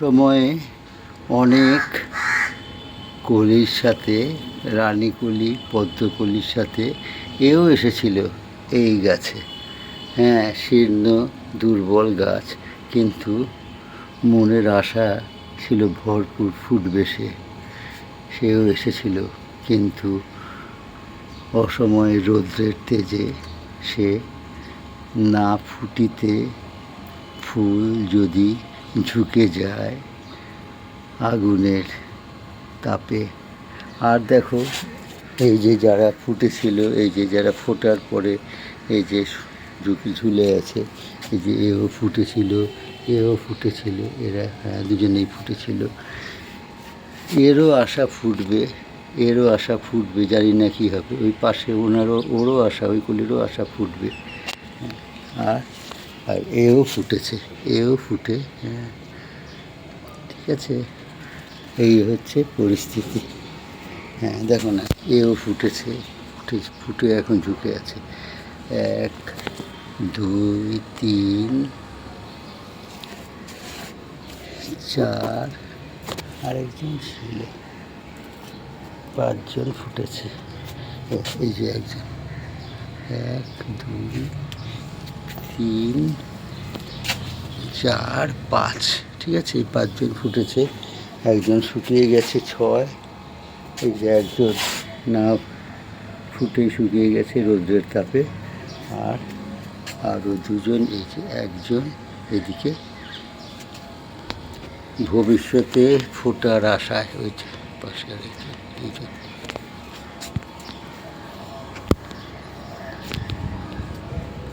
সময়ে অনেক কলির সাথে, রানীকলি, পদ্মকলির সাথে এও এসেছিল এই গাছে। হ্যাঁ, শীর্ণ দুর্বল গাছ, কিন্তু মনের আশা ছিল ভরপুর, ফুটবে সেও এসেছিল, কিন্তু অসময়ে রৌদ্রের তেজে সে না ফুটিতে ফুল যদি ঝুঁকে যায় আগুনের তাপে। আর দেখো, এই যে যারা ফুটেছিল, এই যে যারা ফোটার পরে এই যে ঝুলে আছে, এই যে এও ফুটেছিল, এরা হ্যাঁ দুজনেই ফুটেছিল। এরও আশা ফুটবে, জানি না কী হবে। ওই পাশে ওরও আশা, ওই কলিরও আশা ফুটবে। আর এও ফুটে, হ্যাঁ, ঠিক আছে। এই হচ্ছে পরিস্থিতি। হ্যাঁ, দেখো না, এও ফুটে এখন ঝুঁকে আছে। 1 2 3 4, আরেকজন ছিল, 5 জন ফুটেছে। এই যে একজন, 1 2 3 4 5, ঠিক আছে। এই 5 জন ফুটেছে, একজন শুকিয়ে গেছে 6। এই যে একজন না ফুটেই শুকিয়ে গেছে রৌদ্রের তাপে। আর আরও 2 জন, এই যে একজন এদিকে ভবিষ্যতে ফোটার আশায়, ওই যে পাশে আরেকজন, 2 জন।